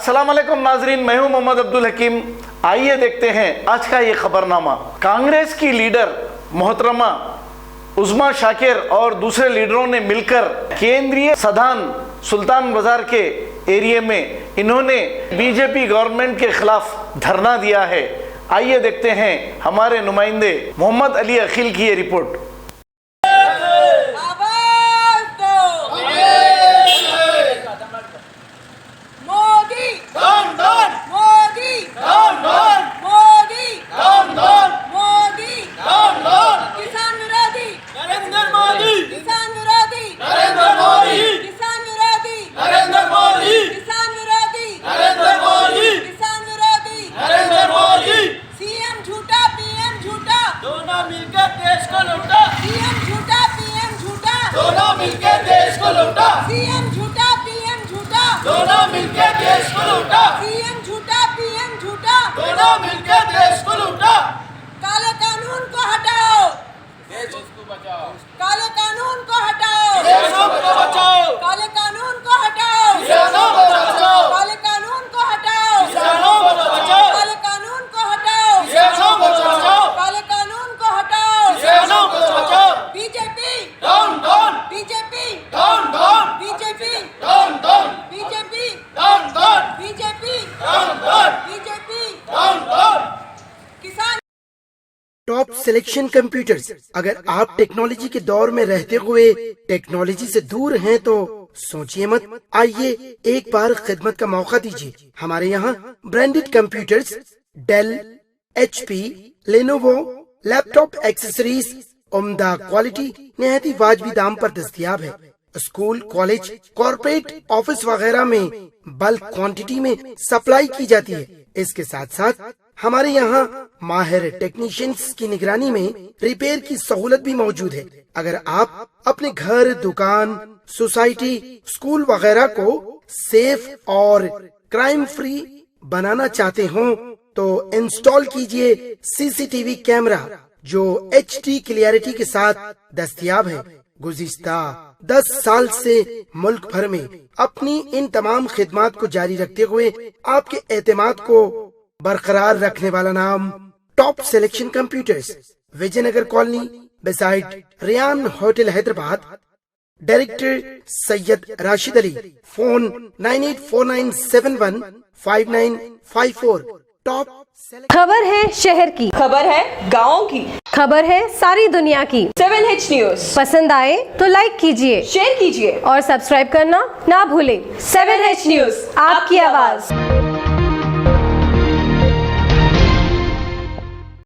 अस्सलाम वालेकुम नाजरीन, मैं हूं मोहम्मद अब्दुल हकीम। आइए देखते हैं आज का ये खबरनामा। कांग्रेस की लीडर मोहतरमा उज़्मा शाकिर और दूसरे लीडरों ने मिलकर केंद्रीय सदान सुल्तान बाजार के एरिया में इन्होंने बीजेपी गवर्नमेंट के खिलाफ धरना दिया है। आइए देखते हैं हमारे नुमाइंदे मोहम्मद अली अखिल की ये रिपोर्ट। सीएम झूठा पीएम झूठा दोनों मिलकर देश को लूटा। सीएम झूठा पीएम झूठा दोनों मिलकर देश को लूटा। काले कानून को हटाओ, देश को बचाओ। काले कानून को हटाओ, देश को बचाओ। काले कानून को हटाओ, किसानों को बचाओ। काले कानून को हटाओ, किसानों को बचाओ। काले कानून को हटाओ, किसानों को बचाओ। काले कानून को हटाओ, किसानों को बचाओ। BJP down down, BJP down down, BJP down down, BJP down down, BJP down down, BJP down down. किसान टॉप सिलेक्शन कंप्यूटर्स। अगर आप टेक्नोलॉजी के दौर में रहते हुए टेक्नोलॉजी से दूर हैं तो सोचिए मत, आइए एक बार खिदमत का मौका दीजिए। हमारे यहाँ branded computers Dell, HP, Lenovo, laptop accessories उम्दा क्वालिटी निहायती वाजबी दाम पर दस्तयाब है। स्कूल, कॉलेज, कॉर्पोरेट, ऑफिस वगैरह में बल्क क्वांटिटी में सप्लाई की जाती है। इसके साथ साथ हमारे यहाँ माहिर टेक्नीशियंस की निगरानी में रिपेयर की सहूलत भी मौजूद है। अगर आप अपने घर, दुकान, सोसाइटी, स्कूल वगैरह को सेफ और क्राइम फ्री बनाना चाहते हो तो इंस्टॉल कीजिए CCTV कैमरा जो HD क्लियरिटी के साथ दस्तयाब है। गुज़िश्ता 10 साल से मुल्क भर में अपनी इन तमाम खिदमात को जारी रखते हुए आपके एतमाद को बरकरार रखने वाला नाम top selection computers, Vijaynagar colony beside Riyan hotel Hyderabad. Director Syed Rashid Ali. Phone 9849715954। Top खबर है शहर की, खबर है गाँव की, खबर है सारी दुनिया की। 7H न्यूज पसंद आए तो लाइक कीजिए, शेयर कीजिए और सब्सक्राइब करना ना भूलें। 7H न्यूज, आपकी आवाज।